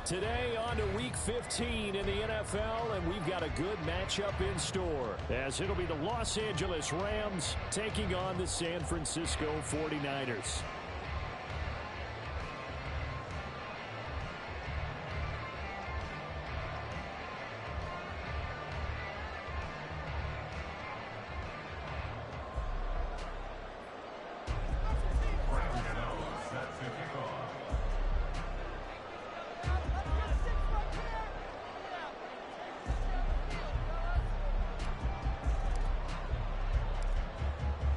Today on to Week 15 in the NFL, and we've got a good matchup in store, as it'll be the Los Angeles Rams taking on the San Francisco 49ers.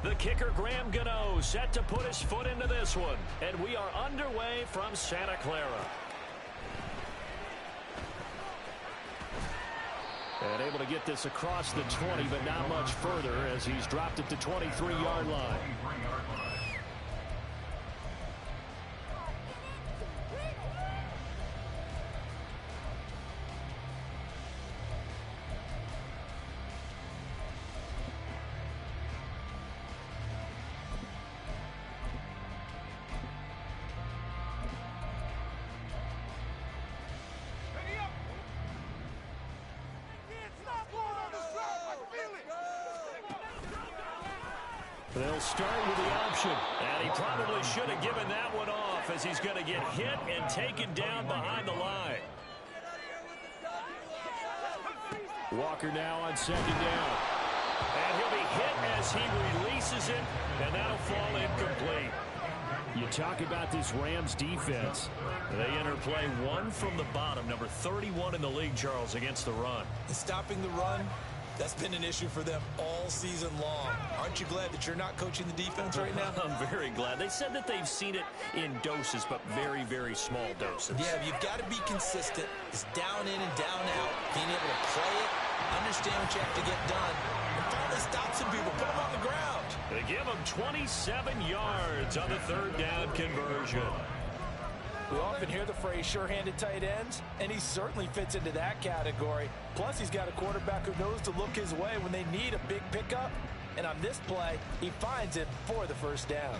The kicker, Graham Gano, set to put his foot into this one. And we are underway from Santa Clara. And able to get this across the 20, but not much further as he's dropped it to 23-yard line. They'll start with the option. And he probably should have given that one off as he's going to get hit and taken down behind the line. Walker now on second down. And he'll be hit as he releases it, and that'll fall incomplete. You talk about this Rams defense. They enter play one from the bottom, number 31 in the league, Charles, against the run. Stopping the run, that's been an issue for them all season long. Aren't you glad that you're not coaching the defense right now? I'm very glad. They said that they've seen it in doses, but very, very small doses. Yeah, you've got to be consistent. It's down in and down out. Being able to play it, understand what you have to get done, and finally stop some people, put them on the ground. They give them 27 yards on the third down conversion. We often hear the phrase sure-handed tight ends, and he certainly fits into that category. Plus, he's got a quarterback who knows to look his way when they need a big pickup. And on this play, he finds it for the first down.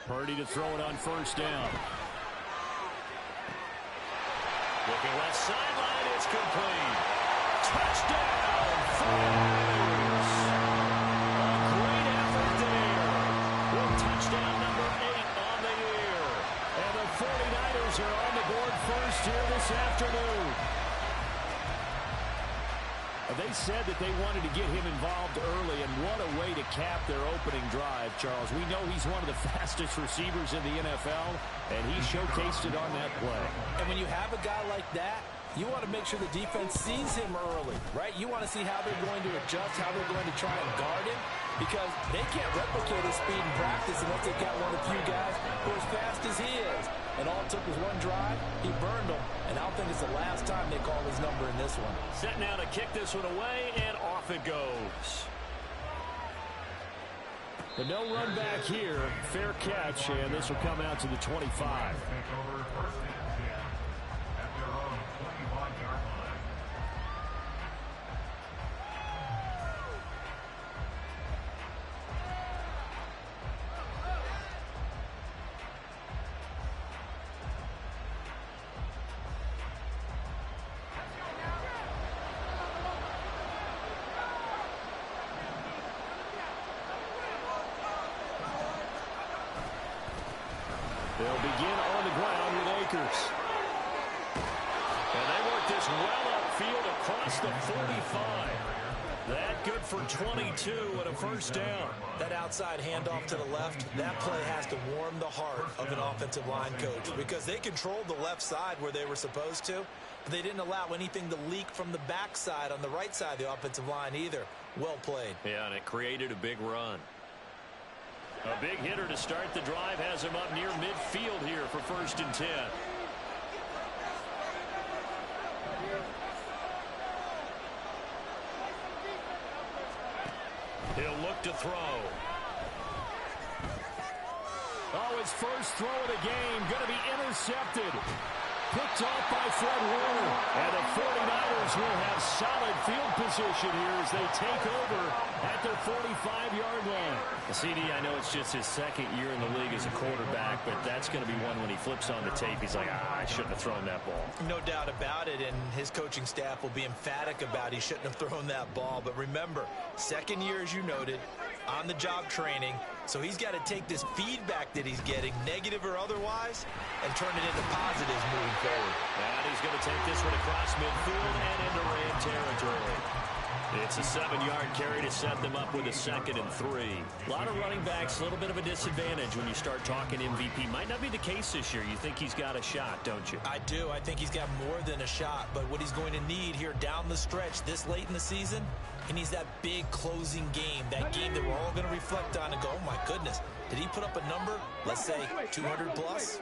Purdy to throw it on first down. Looking left sideline, it's complete. Touchdown, 49ers. A great effort there. With touchdown number 8 on the year. And the 49ers are on the board first here this afternoon. They said that they wanted to get him involved early, and what a way to cap their opening drive, Charles. We know he's one of the fastest receivers in the NFL, and he showcased it on that play. And when you have a guy like that, you want to make sure the defense sees him early, right? You want to see how they're going to adjust, how they're going to try and guard him, because they can't replicate his speed in practice unless they've got one of the few guys who are as fast as he is. And all it took was one drive. He burned them. And I don't think it's the last time they call his number in this one. Set now to kick this one away, and off it goes. But no run back here. Fair catch, and this will come out to the 25. They'll begin on the ground with Akers. And they work this well upfield across the 45. That good for 22 and a first down. That outside handoff to the left, that play has to warm the heart of an offensive line coach because they controlled the left side where they were supposed to, but they didn't allow anything to leak from the backside on the right side of the offensive line either. Well played. Yeah, and it created a big run. A big hitter to start the drive has him up near midfield here for 1st and 10. He'll look to throw. Oh, his first throw of the game going to be intercepted. Picked off by Fred Warner. And the Niners will have solid field position here as they take over at their 45-yard line. CD, I know it's just his second year in the league as a quarterback, but that's going to be one when he flips on the tape, he's like, I shouldn't have thrown that ball. No doubt about it, and his coaching staff will be emphatic about he shouldn't have thrown that ball. But remember, second year, as you noted, on-the-job training, so he's got to take this feedback that he's getting, negative or otherwise, and turn it into positives moving forward. And he's going to take this one across midfield and into Ram territory. It's a 7-yard carry to set them up with a 2nd and 3. A lot of running backs, a little bit of a disadvantage when you start talking MVP. Might not be the case this year. You think he's got a shot, don't you? I do. I think he's got more than a shot, but what he's going to need here down the stretch this late in the season, he needs that big closing game, that game that we're all going to reflect on and go, oh my goodness, did he put up a number, let's say 200 plus?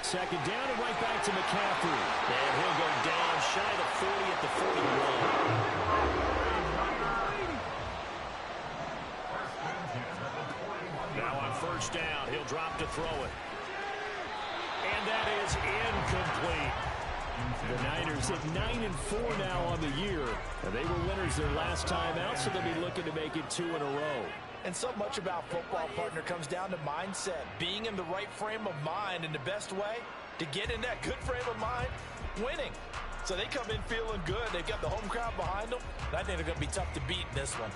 Second down and right back to McCaffrey. And he'll go down shy of 40 at the 41. Now on first down, he'll drop to throw it. And that is incomplete. The Niners at 9-4 now on the year. And they were winners their last time out, so they'll be looking to make it 2 in a row. And so much about football, partner, comes down to mindset. Being in the right frame of mind, and the best way to get in that good frame of mind, winning. So they come in feeling good. They've got the home crowd behind them. And I think they're going to be tough to beat in this one.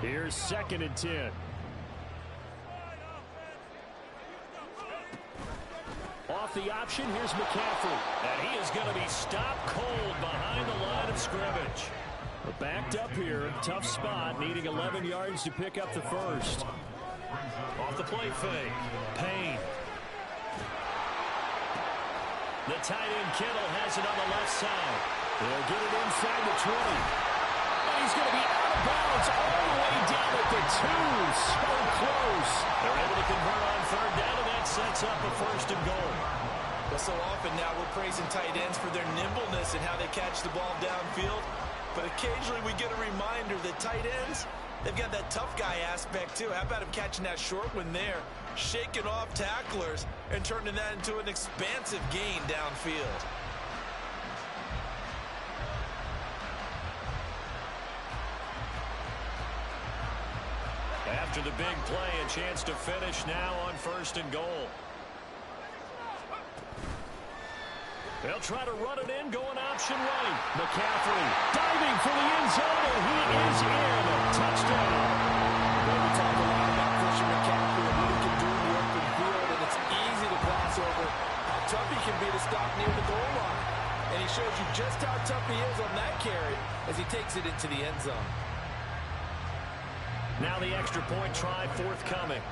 Here's 2nd and 10. Off the option, here's McCaffrey. And he is going to be stopped cold behind the line of scrimmage. But backed up here, tough spot, needing 11 yards to pick up the first. Off the play fake, Payne. The tight end Kittle has it on the left side. They'll get it inside the 20. And he's going to be out of bounds all the way down at the 2. So close. They're able to convert on third down, and that sets up a 1st and goal. Well, so often now we're praising tight ends for their nimbleness and how they catch the ball downfield. But occasionally we get a reminder that tight ends, they've got that tough guy aspect too. How about him catching that short one there, shaking off tacklers, and turning that into an expansive gain downfield. After the big play, a chance to finish now on 1st and goal. They'll try to run it in, going option right. McCaffrey diving for the end zone, and he is in. Touchdown. We talk a lot about Christian McCaffrey and what he can do in the open field, and it's easy to gloss over how tough he can be to stop near the goal line. And he shows you just how tough he is on that carry as he takes it into the end zone. Now the extra point try forthcoming.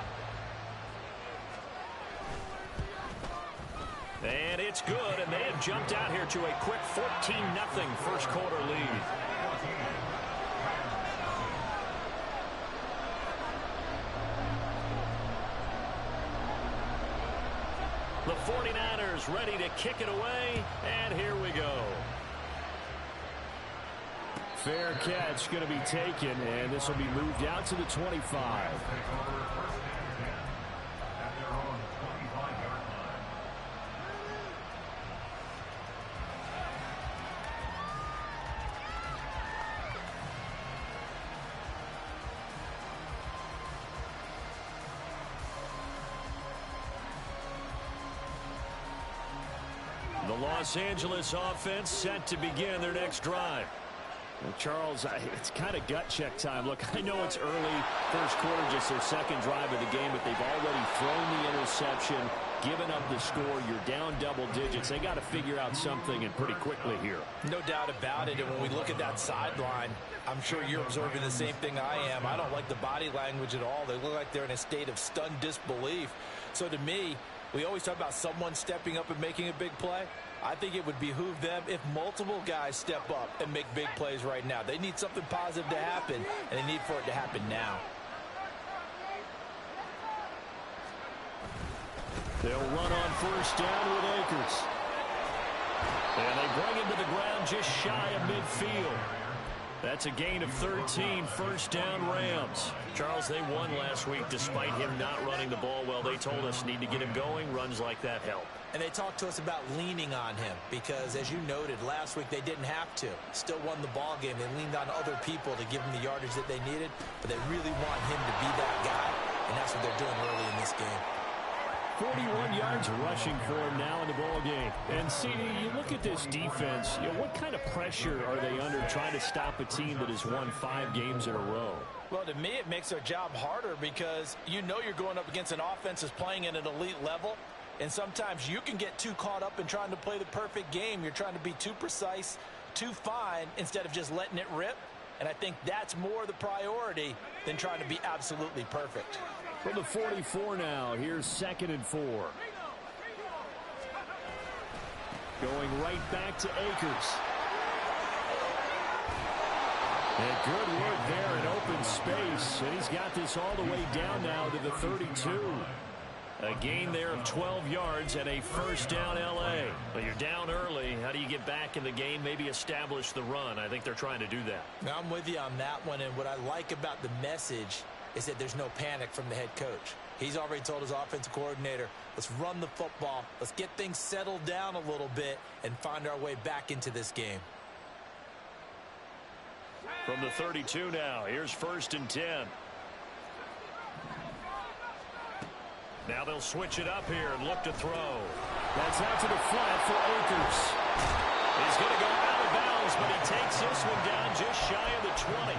And it's good, and they have jumped out here to a quick 14-0 first quarter lead. The 49ers ready to kick it away, and here we go. Fair catch going to be taken, and this will be moved out to the 25. The Los Angeles offense set to begin their next drive. Well, Charles, it's kind of gut check time. Look, I know it's early, first quarter, just their second drive of the game, but they've already thrown the interception, given up the score. You're down double digits. They got to figure out something, and pretty quickly here. No doubt about it, and when we look at that sideline, I'm sure you're observing the same thing I am. I don't like the body language at all. They look like they're in a state of stunned disbelief. So to me, we always talk about someone stepping up and making a big play. I think it would behoove them if multiple guys step up and make big plays right now. They need something positive to happen, and they need for it to happen now. They'll run on first down with Akers. And they bring him to the ground just shy of midfield. That's a gain of 13, first down Rams. Charles, they won last week despite him not running the ball well. They told us need to get him going. Runs like that help. And they talked to us about leaning on him because, as you noted, last week they didn't have to. Still won the ball game. They leaned on other people to give them the yardage that they needed, but they really want him to be that guy, and that's what they're doing early in this game. 41 yards rushing for him now in the ball game. And, CD, you look at this defense, what kind of pressure are they under trying to stop a team that has won 5 games in a row? Well, to me, it makes their job harder because you know you're going up against an offense that's playing at an elite level, and sometimes you can get too caught up in trying to play the perfect game. You're trying to be too precise, too fine, instead of just letting it rip. And I think that's more the priority than trying to be absolutely perfect. From the 44 now, here's 2nd and 4. Going right back to Akers. And good work there in open space. And he's got this all the way down now to the 32. A gain there of 12 yards and a first down L.A. But you're down early. How do you get back in the game, maybe establish the run? I think they're trying to do that. Now, I'm with you on that one, and what I like about the message is that there's no panic from the head coach. He's already told his offensive coordinator, let's run the football, let's get things settled down a little bit and find our way back into this game. From the 32 now, here's 1st and 10. Now they'll switch it up here and look to throw. That's out to the flat for Akers. He's going to go out of bounds, but he takes this one down just shy of the 20.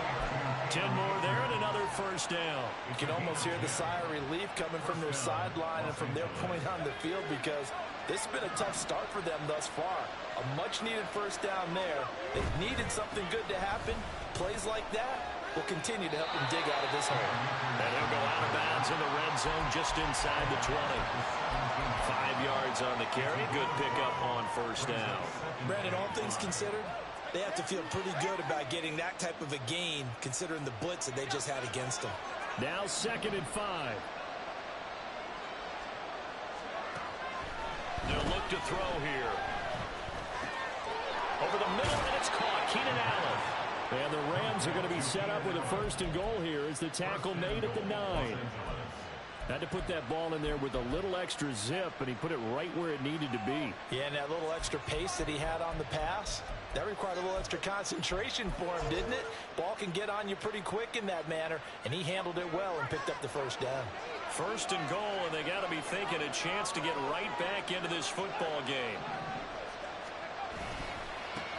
10 more there and another first down. You can almost hear the sigh of relief coming from their sideline and from their point on the field because this has been a tough start for them thus far. A much-needed first down there. They needed something good to happen. Plays like that will continue to help them dig out of this hole. And he'll go out of bounds in the red zone just inside the 20. 5 yards on the carry. Good pickup on first down. Brandon, all things considered, they have to feel pretty good about getting that type of a gain considering the blitz that they just had against them. Now 2nd and 5. They'll look to throw here. Over the middle, and it's caught. Keenan Allen. And the Rams are going to be set up with a 1st and goal here as the tackle made at the 9. Had to put that ball in there with a little extra zip, and he put it right where it needed to be. Yeah, and that little extra pace that he had on the pass, that required a little extra concentration for him, didn't it? Ball can get on you pretty quick in that manner, and he handled it well and picked up the first down. 1st and goal, and they got to be thinking a chance to get right back into this football game.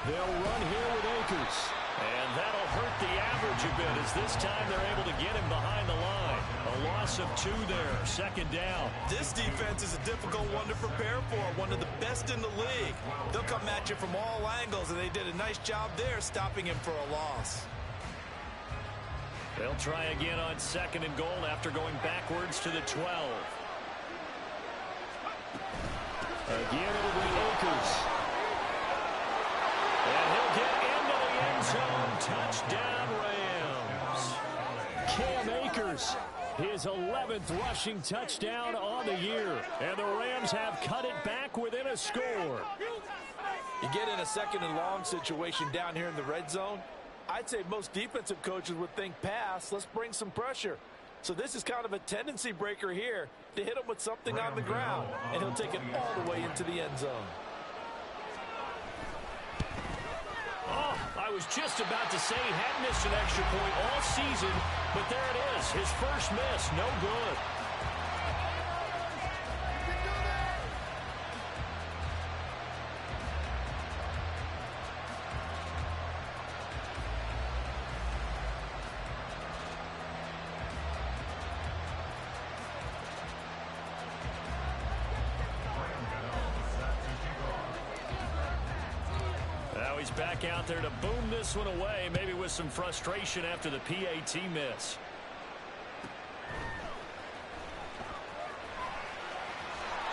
They'll run here with Akers. And that'll hurt the average a bit as this time they're able to get him behind the line. A loss of 2 there, 2nd down. This defense is a difficult one to prepare for, one of the best in the league. They'll come at you from all angles, and they did a nice job there stopping him for a loss. They'll try again on 2nd and goal after going backwards to the 12. Again, it'll be Akers. And he'll get into the end zone. Touchdown, Rams. Cam Akers, his 11th rushing touchdown on the year. And the Rams have cut it back within a score. You get in a 2nd and long situation down here in the red zone, I'd say most defensive coaches would think pass, let's bring some pressure. So this is kind of a tendency breaker here to hit him with something on the ground, and he'll take it all the way into the end zone. Oh, I was just about to say he had missed an extra point all season, but there it is. His first miss, no good. He's back out there to boom this one away, maybe with some frustration after the PAT miss.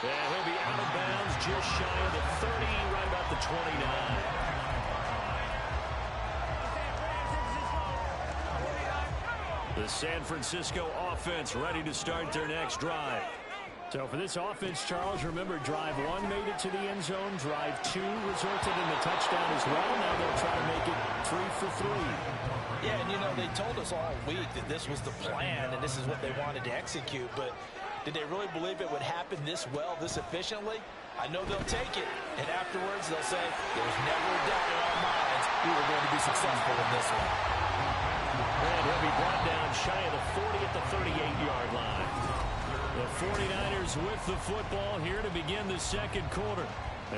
And he'll be out of bounds just shy of the 30, right about the 29. The San Francisco offense ready to start their next drive. So for this offense, Charles, remember, drive 1 made it to the end zone. Drive 2 resulted in the touchdown as well. Now they'll try to make it 3 for 3. Yeah, and, they told us all week that this was the plan and this is what they wanted to execute. But did they really believe it would happen this well, this efficiently? I know they'll take it, and afterwards they'll say, there's never a doubt in our minds we were going to be successful in this one. And he'll be brought down shy of the 40 at the 38-yard line. The 49ers with the football here to begin the second quarter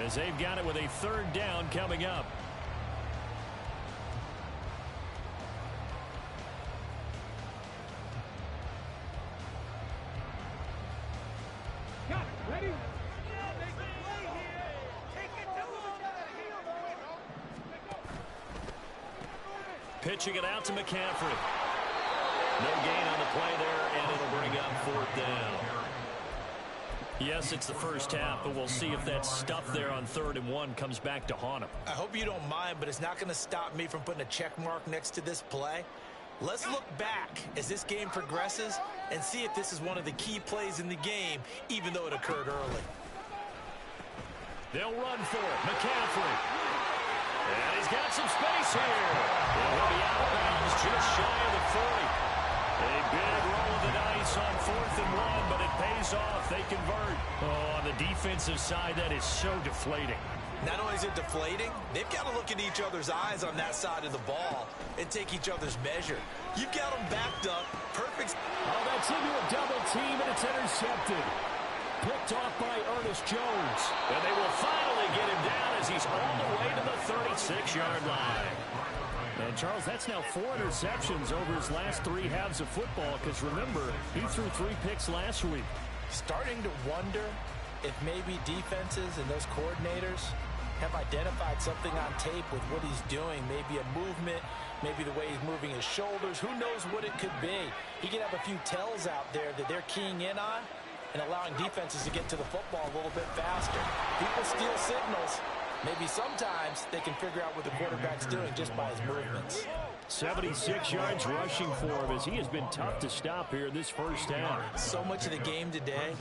as they've got it with a third down coming up. Pitching it out to McCaffrey. No gain on the play there, and it'll bring up 4th down. Yes, it's the first half, but we'll see if that stuff there on 3rd and 1 comes back to haunt him. I hope you don't mind, but it's not going to stop me from putting a check mark next to this play. Let's look back as this game progresses and see if this is one of the key plays in the game, even though it occurred early. They'll run for it. McCaffrey. And he's got some space here. He'll be out of bounds just shy of the 40. A big roll of the dice on 4th and 1, but it pays off. They convert. Oh, on the defensive side, that is so deflating. Not only is it deflating, they've got to look at each other's eyes on that side of the ball and take each other's measure. You've got them backed up. Perfect. Oh, that's into a double team, and it's intercepted. Picked off by Ernest Jones. And they will finally get him down as he's all the way to the 36-yard line. And, Charles, that's now 4 interceptions over his last 3 halves of football because, remember, he threw 3 picks last week. Starting to wonder if maybe defenses and those coordinators have identified something on tape with what he's doing. Maybe a movement, maybe the way he's moving his shoulders. Who knows what it could be? He could have a few tells out there that they're keying in on and allowing defenses to get to the football a little bit faster. People steal signals. Maybe sometimes they can figure out what the quarterback's doing just by his movements. 76 yards rushing for him as he has been tough to stop here this first half. So much of the game today,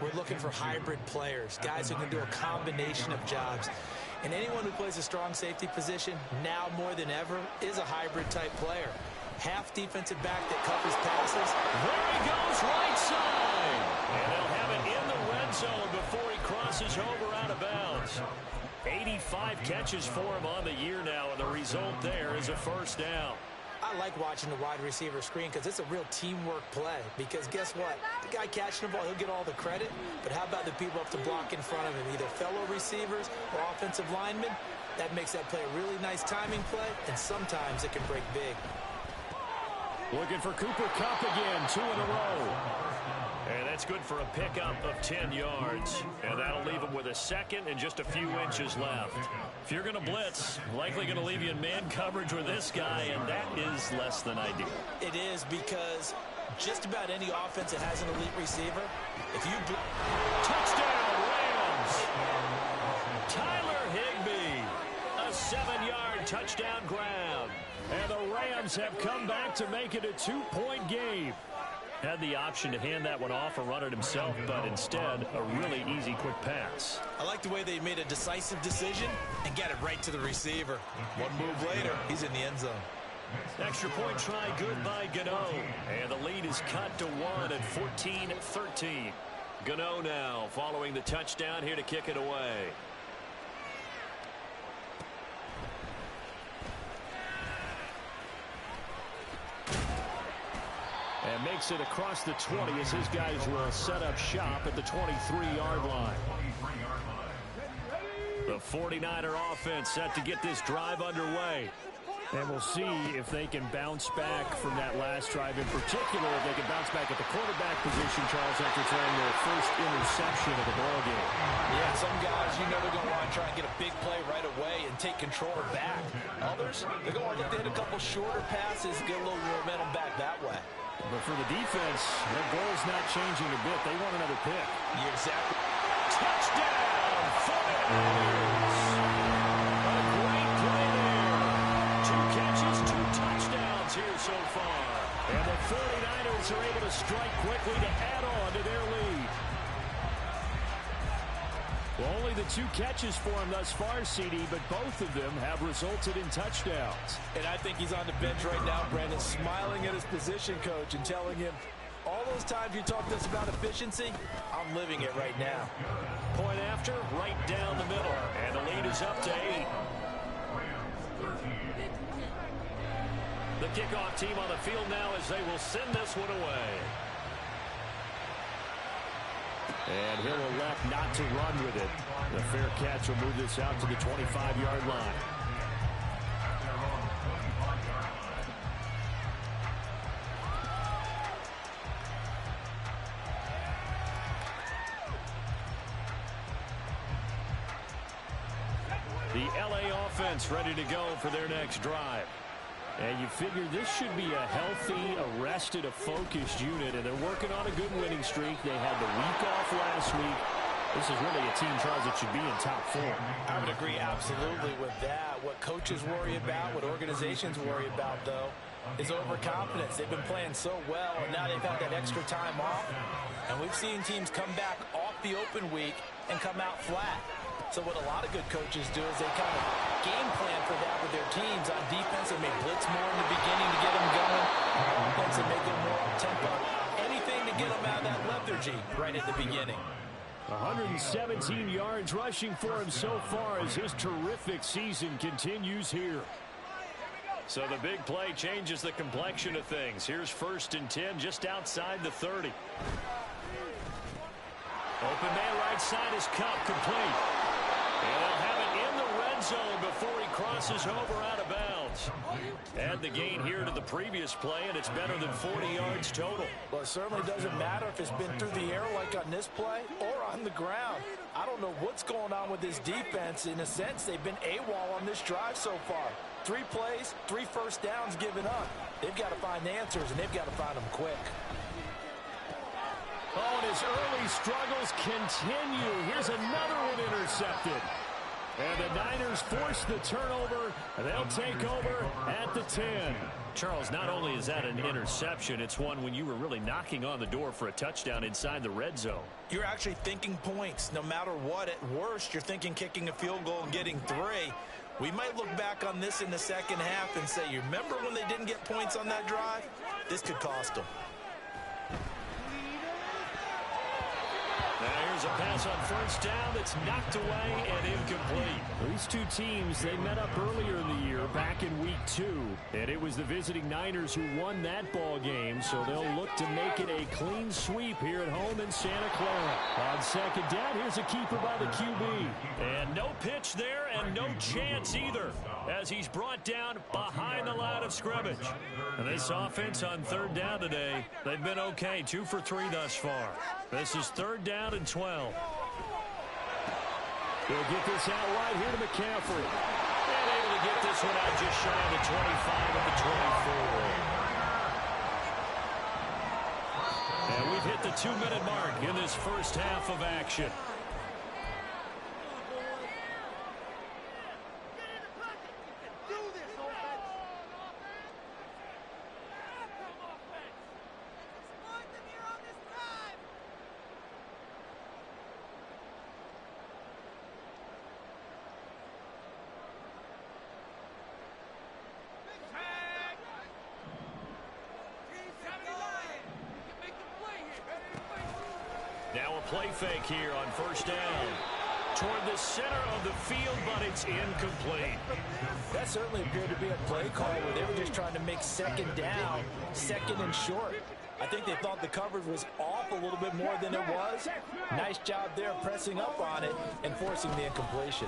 we're looking for hybrid players, guys who can do a combination of jobs. And anyone who plays a strong safety position, now more than ever, is a hybrid-type player. Half defensive back that covers passes. There he goes, right side. And they'll have it in the red zone before he crosses over out of bounds. 85 catches for him on the year now, and the result there is a first down. I like watching the wide receiver screen because it's a real teamwork play. Because guess what? The guy catching the ball, he'll get all the credit. But how about the people up to block in front of him, either fellow receivers or offensive linemen? That makes that play a really nice timing play, and sometimes it can break big. Looking for Cooper Kupp again, 2 in a row. And that's good for a pickup of 10 yards. And that'll leave him with a second and just a few inches left. If you're going to blitz, likely going to leave you in man coverage with this guy, and that is less than ideal. It is, because just about any offense that has an elite receiver, if you... Touchdown, Rams! Tyler Higbee, a 7-yard touchdown grab. And the Rams have come back to make it a 2-point game. Had the option to hand that one off or run it himself, but instead, a really easy quick pass. I like the way they made a decisive decision and got it right to the receiver. One move later, he's in the end zone. Extra point try good by Gano. And the lead is cut to 1 at 14-13. Gano now following the touchdown here to kick it away. And makes it across the 20 as his guys will set up shop at the 23-yard line. The 49er offense set to get this drive underway. And we'll see if they can bounce back from that last drive. In particular, if they can bounce back at the quarterback position, Charles, after throwing their first interception of the ballgame. Yeah, some guys, they're going to want to try and get a big play right away and take control back. Others, they're going to look to hit a couple shorter passes, get a little momentum back that way. But for the defense, their goal's not changing a bit. They want another pick. Yeah, exactly. Touchdown! 49ers! What a great play there. 2 catches, 2 touchdowns here so far. And the 49ers are able to strike quickly to add on to their lead. Well, only the 2 catches for him thus far, CD, but both of them have resulted in touchdowns. And I think he's on the bench right now, Brandon, smiling at his position coach and telling him, all those times you talked to us about efficiency, I'm living it right now. Point after, right down the middle, and the lead is up to 8. The kickoff team on the field now as they will send this one away. And he'll elect not to run with it. The fair catch will move this out to the 25-yard line. The LA offense ready to go for their next drive. And you figure this should be a healthy, arrested, a focused unit, and they're working on a good winning streak. They had the week off last week. This is really a team, Charles, that should be in top form. I would agree absolutely with that. What coaches worry about, what organizations worry about, though, is overconfidence. They've been playing so well, and now they've had that extra time off. And we've seen teams come back off the open week and come out flat. So what a lot of good coaches do is they kind of game plan for that with their teams. On defense, they may blitz more in the beginning to get them going. On offense, they may go more up-tempo. Anything to get them out of that lethargy right at the beginning. 117 yards rushing for him so far as his terrific season continues here. So the big play changes the complexion of things. Here's 1st and 10 just outside the 30. Open man right side is Kupp, complete. And they'll have it in the red zone before he crosses over out of bounds. Add the gain here to the previous play, and it's better than 40 yards total. Well, it certainly doesn't matter if it's been through the air like on this play or on the ground. I don't know what's going on with this defense. In a sense, they've been AWOL on this drive so far. 3 plays, 3 first downs given up. They've got to find answers, and they've got to find them quick. Oh, and his early struggles continue. Here's another one intercepted. And the Niners force the turnover. They'll take over at the 10. Charles, not only is that an interception, it's one when you were really knocking on the door for a touchdown inside the red zone. You're actually thinking points. No matter what, at worst, you're thinking kicking a field goal and getting 3. We might look back on this in the second half and say, you remember when they didn't get points on that drive? This could cost them. Now here's a pass on 1st down that's knocked away and incomplete. These 2 teams, they met up earlier in the year, back in week 2. And it was the visiting Niners who won that ball game, so they'll look to make it a clean sweep here at home in Santa Clara. On 2nd down, here's a keeper by the QB. And no pitch there and no chance either, as he's brought down behind the line of scrimmage. And this offense on 3rd down today, they've been okay, 2 for 3 thus far. This is 3rd down and 12. They'll get this out wide here to McCaffrey. And able to get this one out just shy of the 25 of the 24. And we've hit the 2-minute mark in this first half of action. Now a play fake here on 1st down. Toward the center of the field, but it's incomplete. That certainly appeared to be a play call where they were just trying to make 2nd down, 2nd and short. I think they thought the coverage was off a little bit more than it was. Nice job there pressing up on it and forcing the incompletion.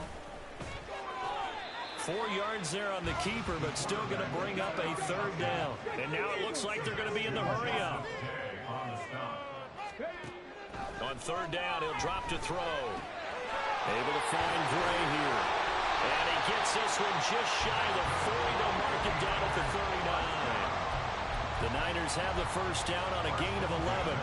4 yards there on the keeper, but still going to bring up a 3rd down. And now it looks like they're going to be in the hurry-up. On 3rd down, he'll drop to throw. Able to find Gray here. And he gets this one just shy of the 40. They'll mark it down at the 39. The Niners have the 1st down on a gain of 11.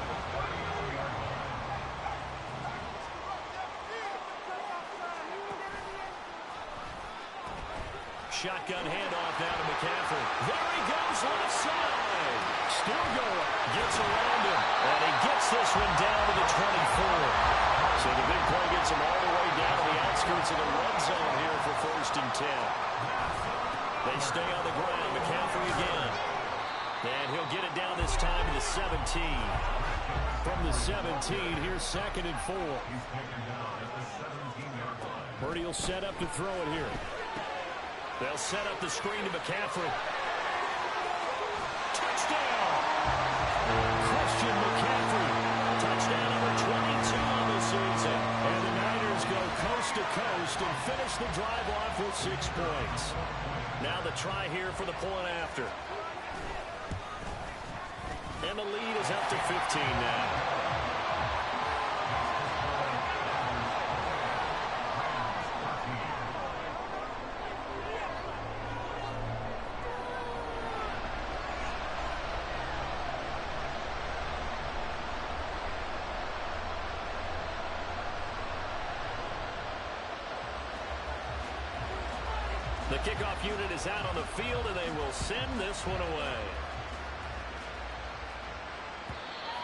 Shotgun handoff down to McCaffrey. There he goes, left side. Still going. Gets around him. And he gets this one down to the 24. So the big play gets him all the way going down to the outskirts of the red zone here for 1st and 10. They stay on the ground. McCaffrey again. And he'll get it down this time to the 17. From the 17, here's 2nd and 4. Purdy will set up to throw it here. They'll set up the screen to McCaffrey. Touchdown! Christian McCaffrey. Touchdown number 22 on the season. And the Niners go coast to coast and finish the drive off with 6 points. Now the try here for the point after. And the lead is up to 15 now. The kickoff unit is out on the field, and they will send this one away.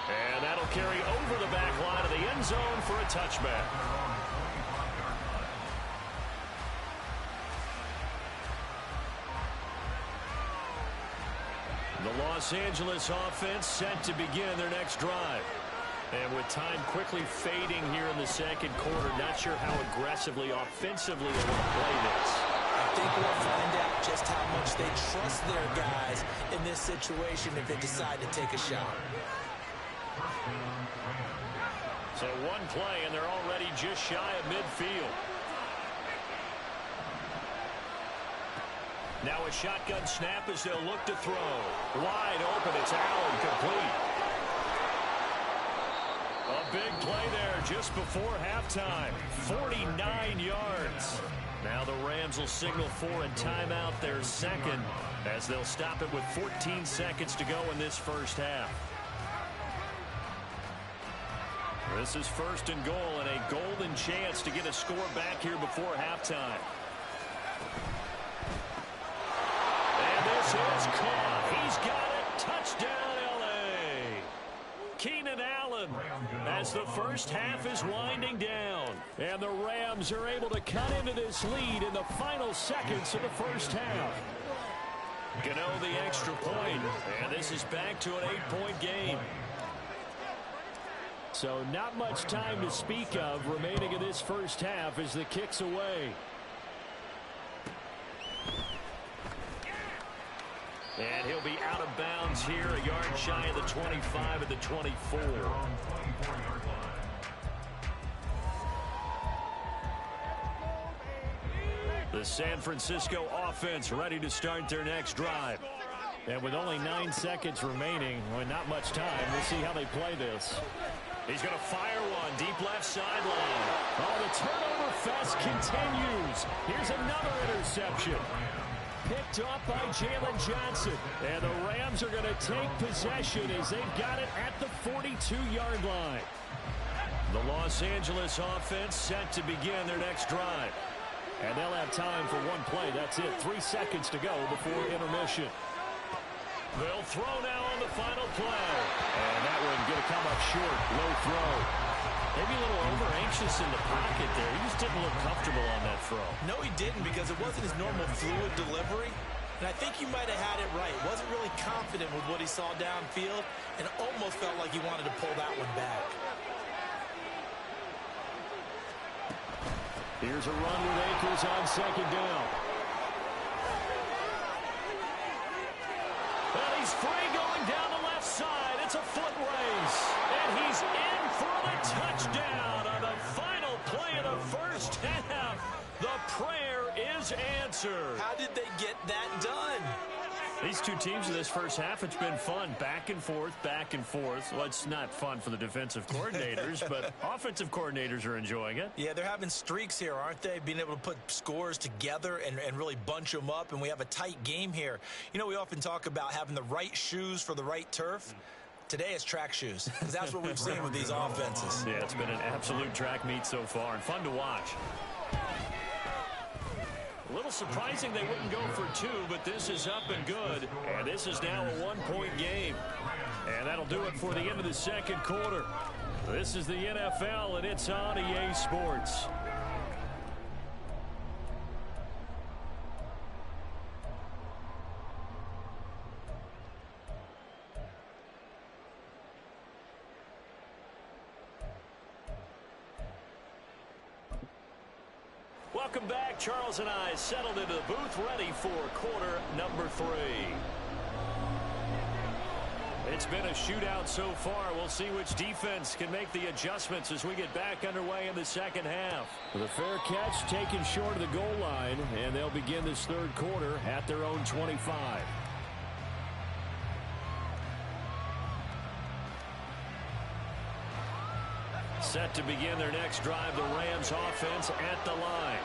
And that'll carry over the back line of the end zone for a touchback. The Los Angeles offense set to begin their next drive. And with time quickly fading here in the second quarter, not sure how aggressively, offensively they want to play this. I think we'll find out just how much they trust their guys in this situation if they decide to take a shot. So one play, and they're already just shy of midfield. Now a shotgun snap as they'll look to throw. Wide open, it's Allen, complete. A big play there just before halftime. 49 yards. Now the Rams will signal for a timeout, their second, as they'll stop it with 14 seconds to go in this first half. This is 1st and goal and a golden chance to get a score back here before halftime. And this is caught. He's got it. Touchdown, L.A. Keenan Allen as the first half is winding down. And the Rams are able to cut into this lead in the final seconds of the first half. Gano the extra point, and this is back to an 8-point game. So not much time to speak of remaining in this first half as the kick's away. And he'll be out of bounds here, a yard shy of the 25 at the 24. The San Francisco offense ready to start their next drive. And with only 9 seconds remaining, well, not much time, we'll see how they play this. He's going to fire one deep left sideline. Oh, the turnover fest continues. Here's another interception. Picked up by Jalen Johnson. And the Rams are going to take possession as they've got it at the 42-yard line. The Los Angeles offense set to begin their next drive. And they'll have time for one play. That's it. 3 seconds to go before intermission. They'll throw now on the final play. And that one going to come up short. Low throw. Maybe a little over-anxious in the pocket there. He just didn't look comfortable on that throw. No, he didn't, because it wasn't his normal fluid delivery. And I think you might have had it right. Wasn't really confident with what he saw downfield, and almost felt like he wanted to pull that one back. Here's a run with Akers on second down. And he's free going down the left side. It's a foot race. And he's in for the touchdown on the final play of the first half. The prayer is answered. How did they get that done? These two teams in this first half, it's been fun. Back and forth, back and forth. Well, it's not fun for the defensive coordinators, but offensive coordinators are enjoying it. Yeah, they're having streaks here, aren't they? Being able to put scores together and really bunch them up, and we have a tight game here. You know, we often talk about having the right shoes for the right turf. Today it's track shoes, because that's what we've seen with these offenses. Yeah, it's been an absolute track meet so far, and fun to watch. A little surprising they wouldn't go for 2, but this is up and good. And this is now a 1-point game. And that'll do it for the end of the second quarter. This is the NFL, and it's on EA Sports. welcome back. Charles and I settled into the booth ready for quarter number 3. It's been a shootout so far. We'll see which defense can make the adjustments as we get back underway in the second half. The fair catch taken short of the goal line, and they'll begin this third quarter at their own 25. Set to begin their next drive, the Rams offense at the line.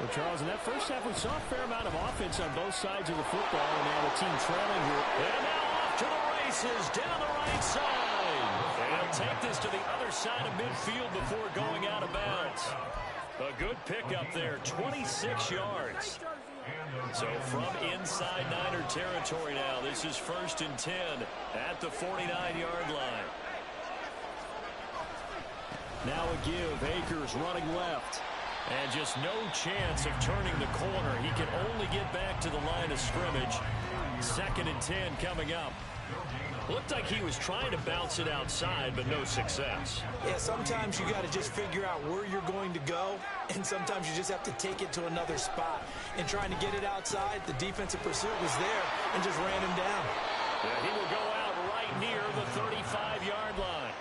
Well, Charles, in that first half, we saw a fair amount of offense on both sides of the football, and now the team trailing here. And now off to the races down the right side. And he'll take this to the other side of midfield before going out of bounds. A good pickup there, 26 yards. So from inside Niner territory now, this is 1st and 10 at the 49-yard line. Now a give, Akers running left. And just no chance of turning the corner. He can only get back to the line of scrimmage. 2nd and 10 coming up. Looked like he was trying to bounce it outside, but no success. Yeah, sometimes you got to just figure out where you're going to go, and sometimes you just have to take it to another spot. And trying to get it outside, the defensive pursuit was there and just ran him down. Yeah, he will go out right near the 35-yard line.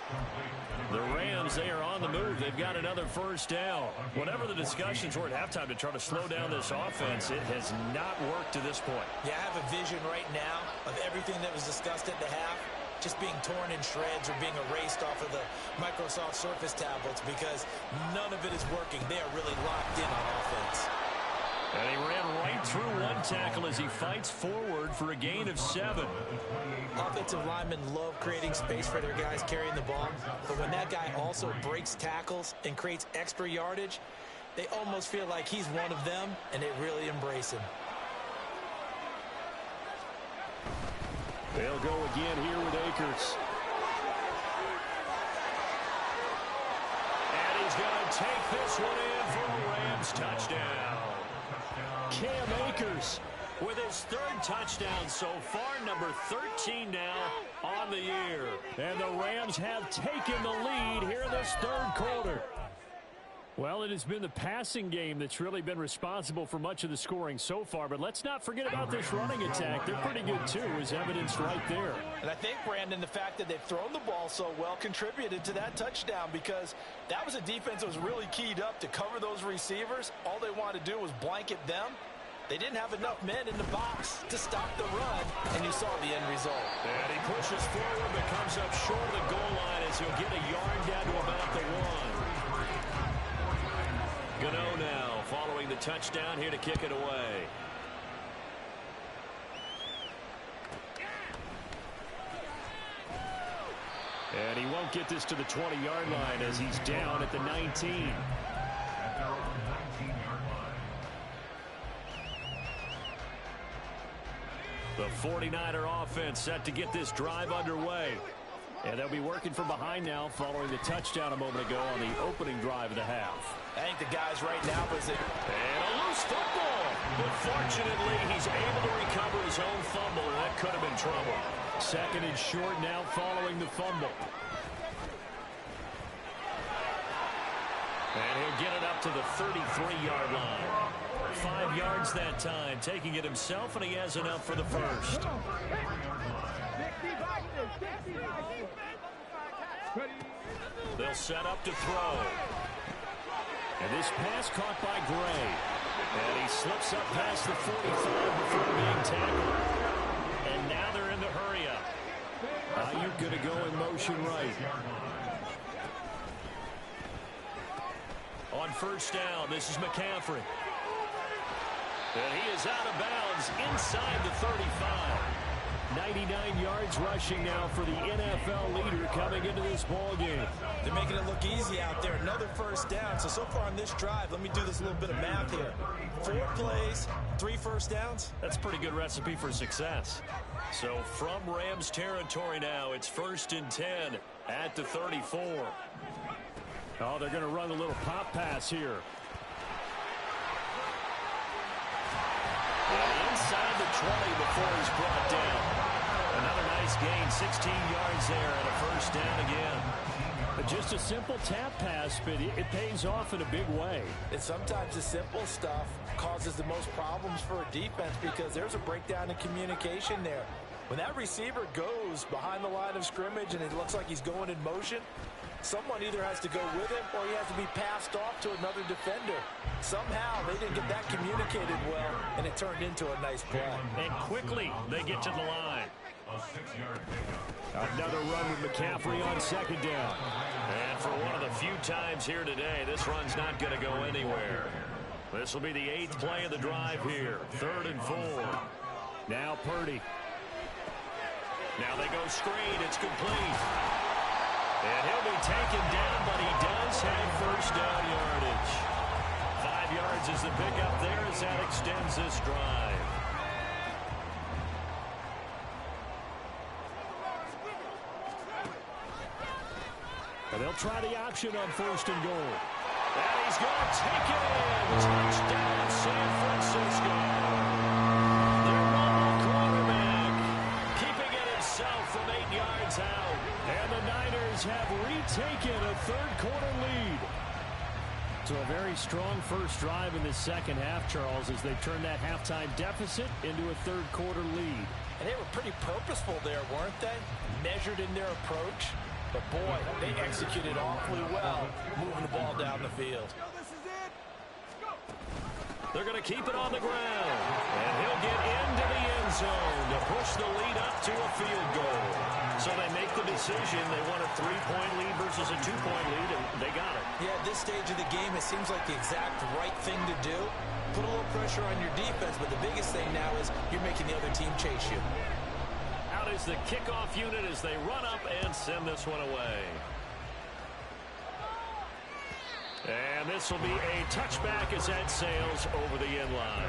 The Rams, they are on the move. They've got another first down. Whatever the discussions were at halftime to try to slow down this offense, it has not worked to this point. Yeah, I have a vision right now of everything that was discussed at the half just being torn in shreds or being erased off of the Microsoft Surface tablets because none of it is working. They are really locked in on offense. And he ran right through one tackle as he fights forward for a gain of 7. Offensive linemen love creating space for their guys carrying the ball, but when that guy also breaks tackles and creates extra yardage, they almost feel like he's one of them, and they really embrace him. They'll go again here with Akers. And he's going to take this one in for a Rams touchdown. Cam Akers with his 3rd touchdown so far, number 13 now on the year. And the Rams have taken the lead here in this third quarter. Well, it has been the passing game that's really been responsible for much of the scoring so far. But let's not forget about this running attack. They're pretty good, too, as evidenced right there. And I think, Brandon, the fact that they've thrown the ball so well contributed to that touchdown because that was a defense that was really keyed up to cover those receivers. All they wanted to do was blanket them. They didn't have enough men in the box to stop the run, and you saw the end result. And he pushes forward but comes up short of the goal line as he'll get a yard down to about the 1. Gano now following the touchdown here to kick it away. And he won't get this to the 20-yard line as he's down at the 19. The 49er offense set to get this drive underway. And they'll be working from behind now following the touchdown a moment ago on the opening drive of the half. I think the guys right now was it. And a loose football. But fortunately, he's able to recover his own fumble, and that could have been trouble. 2nd and short now following the fumble. And he'll get it up to the 33-yard line. 5 yards that time, taking it himself, and he has enough for the first. They'll set up to throw. And this pass caught by Gray. And he slips up past the 45 before being tackled. And now they're in the hurry up. Ayuk going to go in motion right. On first down, this is McCaffrey. And he is out of bounds inside the 35. 99 yards rushing now for the NFL leader coming into this ball game. They're making it look easy out there. Another first down. So far on this drive, let me do this little bit of math here. 4 plays, 3 first downs. That's a pretty good recipe for success. So from Rams territory now, it's 1st and 10 at the 34. Oh, they're going to run a little pop pass here. And inside the 20 before he's brought down. Another nice Nice gain, 16 yards there and a first down again. But just a simple tap pass, but it pays off in a big way. And sometimes the simple stuff causes the most problems for a defense because there's a breakdown in communication there. When that receiver goes behind the line of scrimmage and it looks like he's going in motion, someone either has to go with him or he has to be passed off to another defender. Somehow they didn't get that communicated well, and it turned into a nice play. And quickly they get to the line. Another run with McCaffrey on second down. And for one of the few times here today, this run's not going to go anywhere. This will be the 8th play of the drive here. 3rd and 4. Now Purdy. Now they go screen. It's complete. And he'll be taken down, but he does have first down yardage. 5 yards is the pickup there as that extends this drive. And they'll try the option on 1st and goal. And he's going to take it in. Touchdown, San Francisco. Their mobile quarterback keeping it himself from 8 yards out. And the Niners have retaken a 3rd quarter lead. So a very strong first drive in the second half, Charles, as they turn that halftime deficit into a 3rd quarter lead. And they were pretty purposeful there, weren't they? Measured in their approach. But, boy, they executed awfully well moving the ball down the field. They're going to keep it on the ground. And he'll get into the end zone to push the lead up to a field goal. So they make the decision. They want a 3-point lead versus a 2-point lead, and they got it. Yeah, at this stage of the game, it seems like the exact right thing to do. Put a little pressure on your defense, but the biggest thing now is you're making the other team chase you. Out is the kickoff unit as they run up and send this one away. And this will be a touchback as that sails over the end line.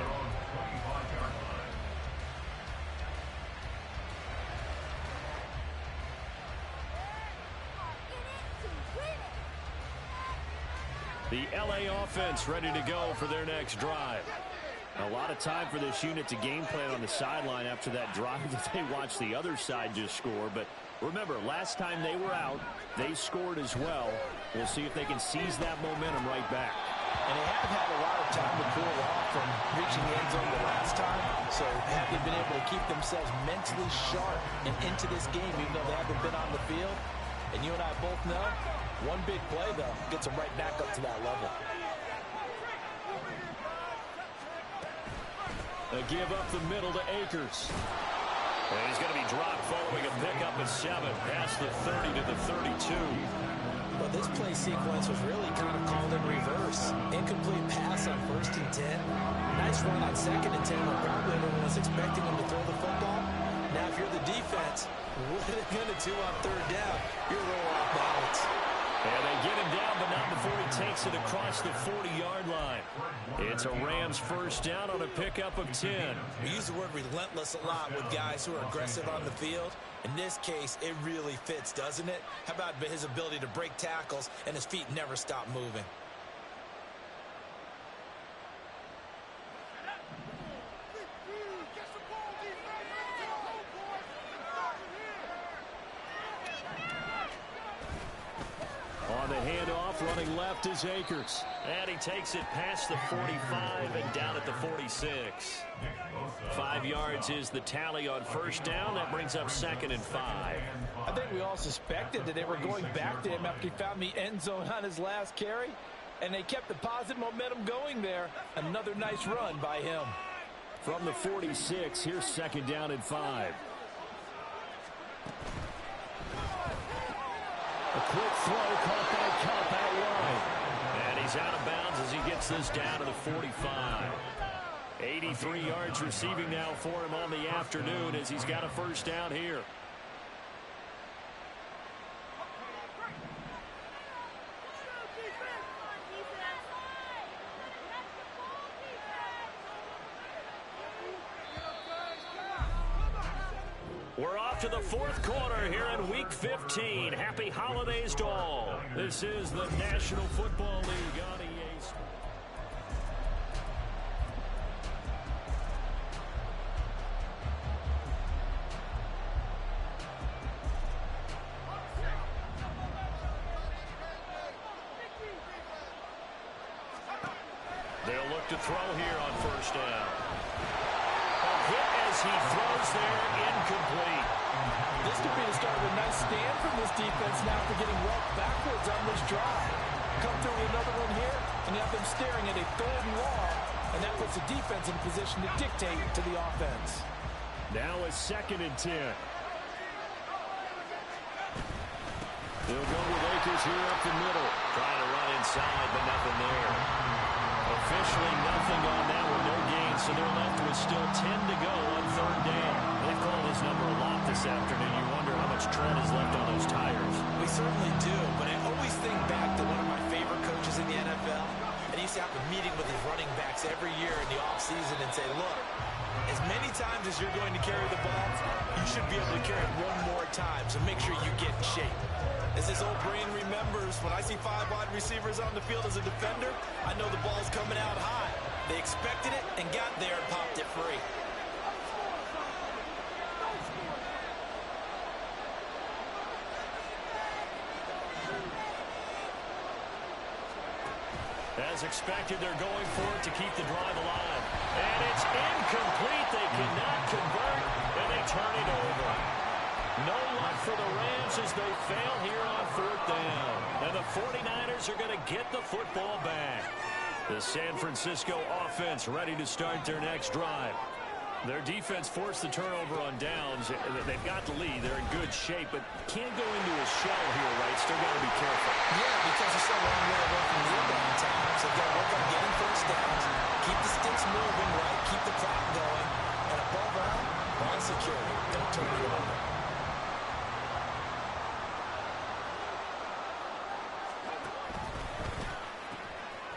The LA offense ready to go for their next drive. A lot of time for this unit to game plan on the sideline after that drive that they watched the other side just score. But remember, last time they were out, they scored as well. We'll see if they can seize that momentum right back. And they haven't had a lot of time to cool off from reaching the end zone the last time. So have they been able to keep themselves mentally sharp and into this game even though they haven't been on the field? And you and I both know, one big play, though, gets them right back up to that level. A give up the middle to Akers. And he's going to be dropped following a pickup at 7, past the 30 to the 32. But this play sequence was really kind of called in reverse. Incomplete pass on 1st and 10. Nice run on 2nd and 10 when probably everyone was expecting him to throw the football. Now, if you're the defense, what are they going to do on 3rd down? You're a little off balance. And they get him down, but not before he takes it across the 40-yard line. It's a Rams first down on a pickup of 10. We use the word relentless a lot with guys who are aggressive on the field. In this case, it really fits, doesn't it? How about his ability to break tackles and his feet never stop moving? On the handoff, running left is Akers. And he takes it past the 45 and down at the 46. 5 yards is the tally on first down. That brings up 2nd and 5. I think we all suspected that they were going back to him after he found the end zone on his last carry. And they kept the positive momentum going there. Another nice run by him. From the 46, here's 2nd down and 5. A quick throw caught by Kupp out wide. And he's out of bounds as he gets this down to the 45. 83 yards receiving now for him on the afternoon as he's got a first down here. We're off to the 4th quarter here in Week 15. Happy holidays to all. This is the National Football League on EA Sports. back to throw here on first down. A hit as he throws there, incomplete. This could be the start of a nice stand from this defense now after getting walked backwards on this drive. Come through with another one here, and you have them staring at a 3rd and long, and that puts the defense in a position to dictate to the offense. Now a 2nd and 10. They'll go with Akers here up the middle. Trying to run inside, but nothing there. Officially nothing on that one, no gain, so they're left with still 10 to go on 3rd down. They've called his number a lot this afternoon. You wonder how much tread is left on those tires. We certainly do, but I always think back to one of my favorite coaches in the NFL, and he used to have a meeting with his running backs every year in the offseason and say, look, as many times as you're going to carry the ball, you should be able to carry it one more time, so make sure you get in shape. As his old brain remembers, when I see 5 wide receivers on the field as a defender, I know the ball's coming out high. They expected it and got there and popped it free. As expected, they're going for it to keep the drive alive. And it's incomplete. They cannot convert, and they turn it over. No luck for the Rams as they fail here on 4th down. And the 49ers are going to get the football back. The San Francisco offense ready to start their next drive. Their defense forced the turnover on downs. They've got the lead. They're in good shape, but can't go into a shell here, right? Still got to be careful. Yeah, because they're still a long way away from rebound time. So they've got to work on getting first downs, keep the sticks moving, right? Keep the clock going. And above all, ball security. Don't turn it over.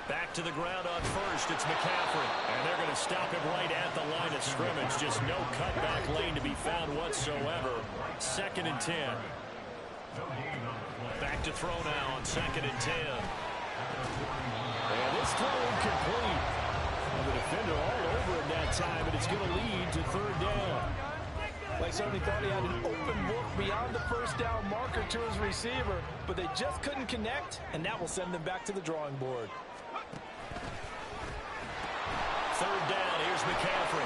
Back to the ground on first. It's McCaffrey. And they're going to stop him right at the line of scrimmage. Just no cutback lane to be found whatsoever. 2nd and 10. Back to throw now on 2nd and 10. And this throw incomplete. Well, the defender all over him that time, and it's going to lead to 3rd down. Like certainly thought he had an open look beyond the first down marker to his receiver, but they just couldn't connect, and that will send them back to the drawing board. 3rd down, here's McCaffrey.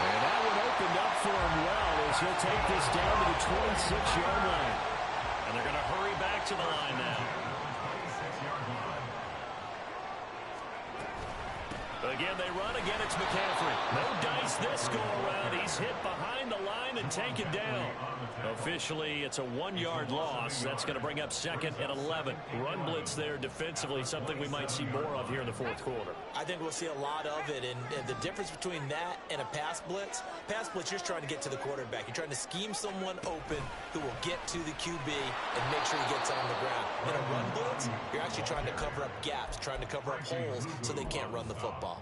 And that one opened up for him well as he'll take this down to the 26-yard line. And they're going to hurry back to the line now. Again, they run. Again, it's McCaffrey. No dice this go-around. He's hit behind the line and taken down. Officially, it's a 1-yard loss. That's going to bring up 2nd and 11. Run blitz there defensively, something we might see more of here in the 4th quarter. I think we'll see a lot of it, and the difference between that and a pass blitz, you're just trying to get to the quarterback. You're trying to scheme someone open who will get to the QB and make sure he gets on the ground. In a run blitz, you're actually trying to cover up gaps, trying to cover up holes so they can't run the football.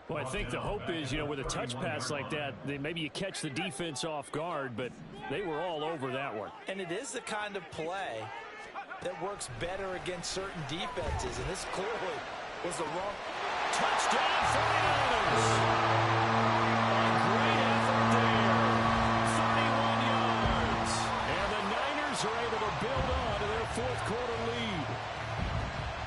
Well, I think the hope is, with a touch pass like that, maybe you catch the defense off guard, but they were all over that one. And it is the kind of play that works better against certain defenses, and this clearly was the wrong. Touchdown, 49ers! A great effort there. 31 yards. And the Niners are able to build on to their 4th quarter lead.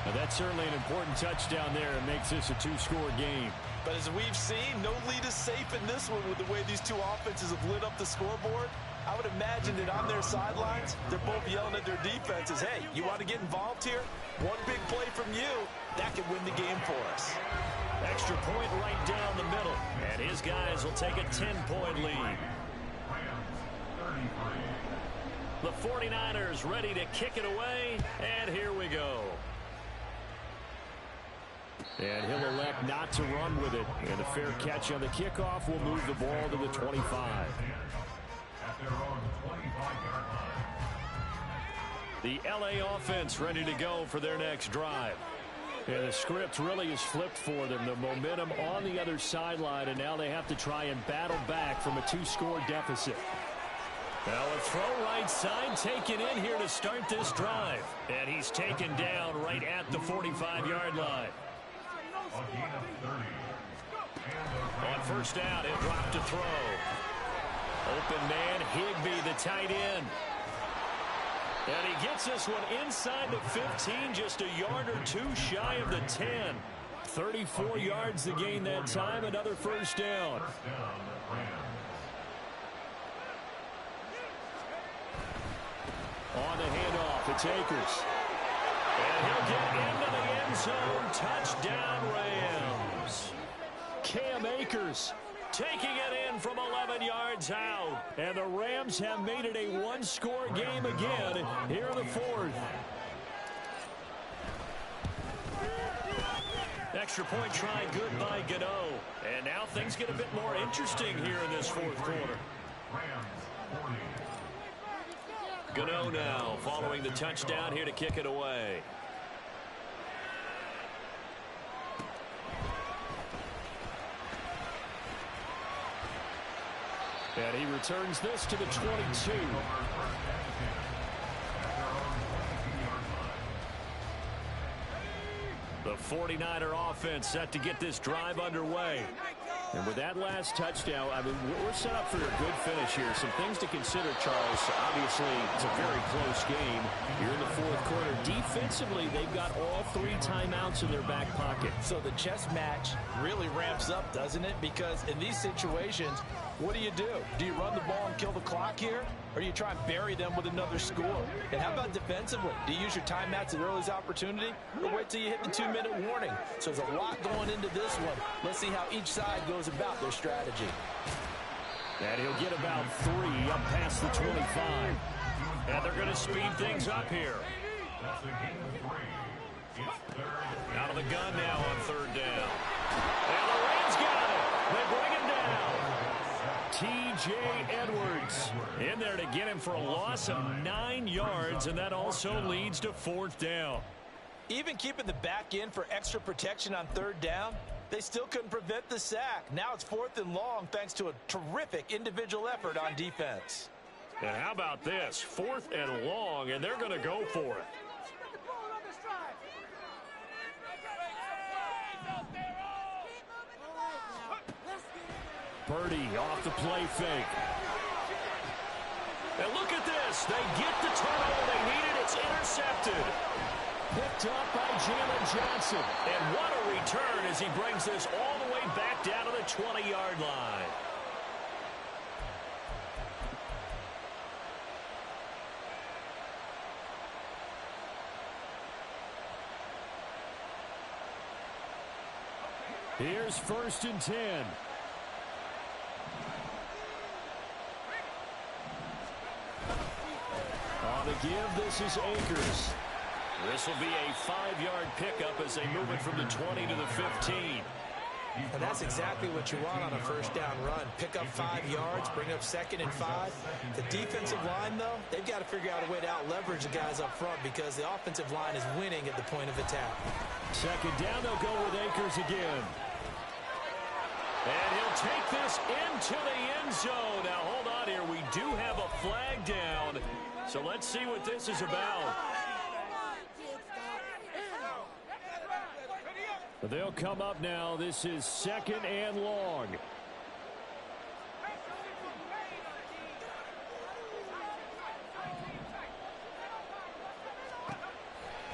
Now, that's certainly an important touchdown there. It makes this a 2-score game. But as we've seen, no lead is safe in this one with the way these two offenses have lit up the scoreboard. I would imagine that on their sidelines, they're both yelling at their defenses, hey, you want to get involved here? One big play from you, that could win the game for us. Extra point right down the middle. And his guys will take a 10-point lead. The 49ers ready to kick it away, and here we go. And he'll elect not to run with it. And a fair catch on the kickoff will move the ball to the 25. The LA offense ready to go for their next drive. And the script really is flipped for them. The momentum on the other sideline, and now they have to try and battle back from a 2-score deficit. Now a throw right side taken in here to start this drive. And he's taken down right at the 45-yard line. On first down, it dropped to throw. Open man, Higbee, the tight end. And he gets this one inside the 15, just a yard or two shy of the 10. 34 yards to gain that time, another first down. On the handoff, it's Akers. And he'll get into the end zone. Touchdown, Rams. Cam Akers taking it in from 11 yards out. And the Rams have made it a one-score game again here in the fourth. Extra point try good by Gano. And now things get a bit more interesting here in this fourth quarter. Gano now following the touchdown here to kick it away. And he returns this to the 22. The 49er offense set to get this drive underway. And with that last touchdown, I mean, we're set up for a good finish here. Some things to consider, Charles. Obviously, it's a very close game here in the fourth quarter. Defensively, they've got all 3 timeouts in their back pocket. So the chess match really ramps up, doesn't it? Because in these situations, what do? Do you run the ball and kill the clock here? Or do you try and bury them with another score? And how about defensively? Do you use your timeouts at earliest opportunity? Or wait till you hit the 2-minute warning? So there's a lot going into this one. Let's see how each side goes about their strategy. And he'll get about 3 up past the 25. And they're going to speed things up here. Out of the gun now on third down. And the Rams got it. They bring him down. T.J. Edwards in there to get him for a loss of 9 yards, and that also leads to fourth down. Even keeping the back in for extra protection on third down, they still couldn't prevent the sack. Now it's 4th and long thanks to a terrific individual effort on defense. And how about this? 4th and long, and they're going to go for it. Purdy off the play fake. And look at this. They get the turnover they needed. It's intercepted. Picked up by Jalen Johnson. And what a return as he brings this all the way back down to the 20-yard line. Here's 1st and 10. On the give, this is Akers. This will be a 5-yard pickup as they move it from the 20 to the 15. And that's exactly what you want on a first down run. Pick up 5 yards, bring up 2nd and 5. The defensive line, though, they've got to figure out a way to out-leverage the guys up front because the offensive line is winning at the point of attack. 2nd down, they'll go with Akers again. And he'll take this into the end zone. Now, hold on here. We do have a flag down. So let's see what this is about. They'll come up now. This is 2nd and long.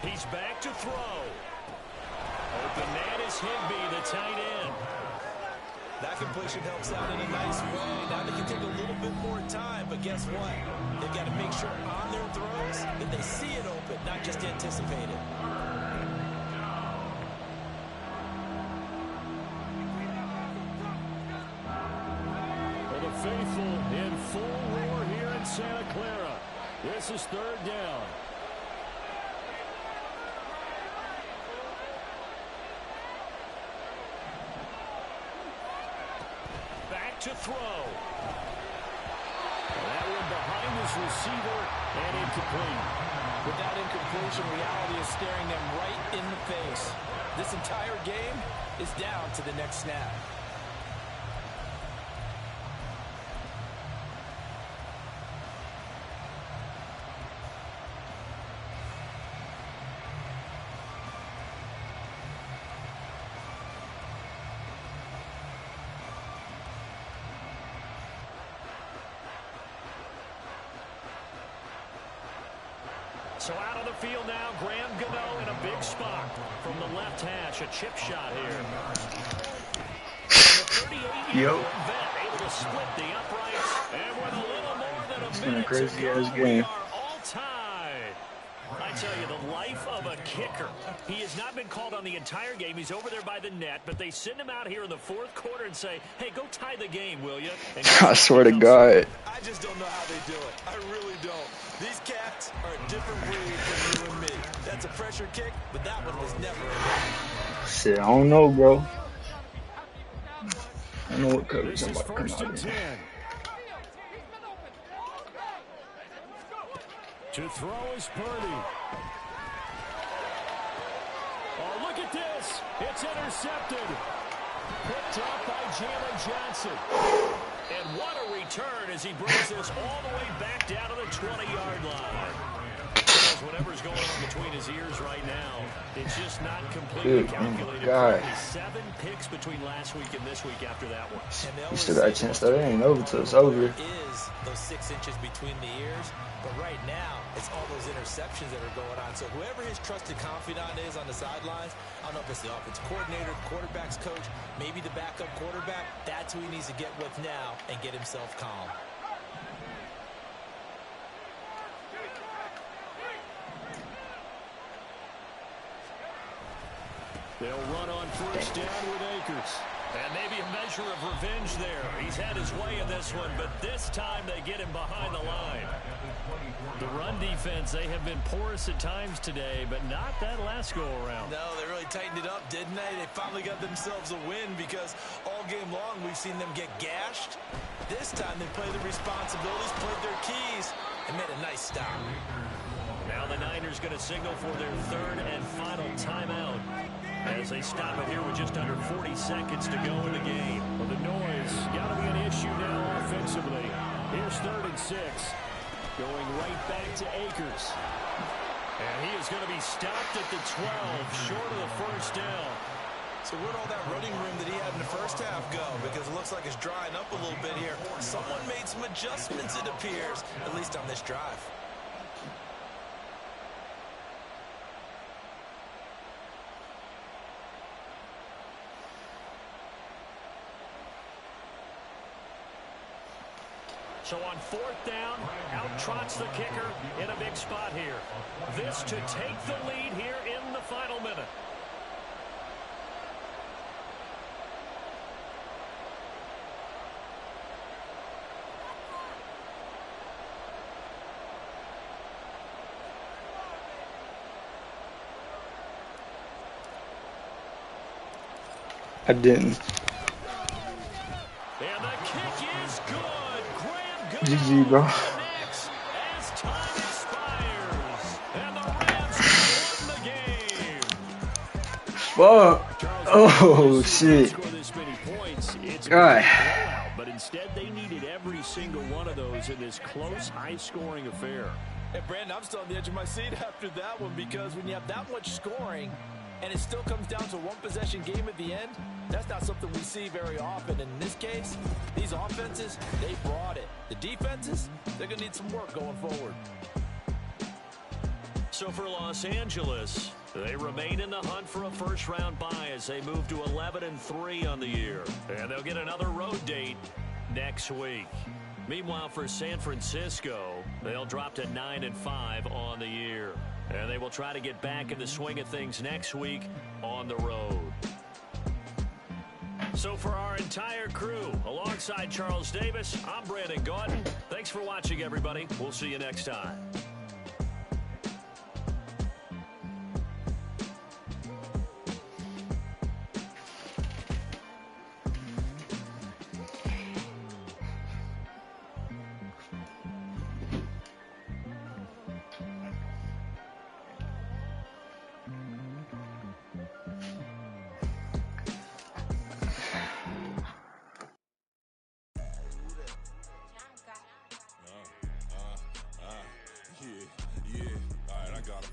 He's back to throw. Open man is Higbee, the tight end. That completion helps out in a nice way. Now they can take a little bit more time, but guess what? They've got to make sure on their throws that they see it open, not just anticipate it. For the faithful in full roar here in Santa Clara. This is 3rd down. To throw. That one behind his receiver and incomplete. With that incompletion, reality is staring them right in the face. This entire game is down to the next snap. So out on the field now, Graham Gano in a big spot from the left hash. A chip shot here. And the 38-year-old vet able to split the uprights. And with a little more than a minute crazy to go, ass game. we are all tied. I tell you, the life of a kicker. He has not been called on the entire game. He's over there by the net, but they send him out here in the fourth quarter and say, hey, go tie the game, will you? I swear to God. I just don't know how they do it. I really don't. These cats are a different breed from you and me. That's a pressure kick, but that one was never a Shit, I don't know, bro. I don't know what coverage This I'm is about to come first out and of. 10. To throw is Purdy. Oh, look at this. It's intercepted. Picked up by Jalen Johnson. And what a return as he brings this all the way back down to the 20-yard line. Because whatever's going on between his ears right now, it's just not completely calculated. God. 7 picks between last week and this week after that one. You still got a chance though. It ain't over till it's over. Is those 6 inches between the ears, but right now it's all those interceptions that are going on. So whoever his trusted confidant is on the sidelines, I don't know if it's the offensive coordinator, the quarterback's coach, maybe the backup quarterback, that's who he needs to get with now and get himself calm. They'll run on first down with Akers. And maybe a measure of revenge there. He's had his way in this one, but this time they get him behind the line. The run defense, they have been porous at times today, but not that last go-around. No, they really tightened it up, didn't they? They finally got themselves a win because all game long we've seen them get gashed. This time they played the responsibilities, played their keys, and made a nice stop. Now the Niners going to signal for their third and final timeout as they stop it here with just under 40 seconds to go in the game. Well, the noise got to be an issue now offensively. Here's 3rd and 6. Going right back to Akers. And he is going to be stopped at the 12, short of the first down. So where'd all that running room that he had in the first half go? Because it looks like it's drying up a little bit here. Someone made some adjustments, it appears, at least on this drive. So on 4th down, out trots the kicker in a big spot here. This to take the lead here in the final minute. I didn't. And the kick is good. GG, bro. As time expires, and the Rams won the game. Fuck. Oh, shit. God. But instead, they needed every single one of those in this close, high-scoring affair. Hey, Brandon, I'm still on the edge of my seat after that one because when you have that much scoring and it still comes down to a one-possession game at the end, that's not something we see very often. And in this case, these offenses, they brought it. The defenses, they're going to need some work going forward. So for Los Angeles, they remain in the hunt for a first-round bye as they move to 11-3 on the year. And they'll get another road date next week. Meanwhile, for San Francisco, they'll drop to 9-5 on the year. And they will try to get back in the swing of things next week on the road. So for our entire crew, alongside Charles Davis, I'm Brandon Gaudin. Thanks for watching, everybody. We'll see you next time.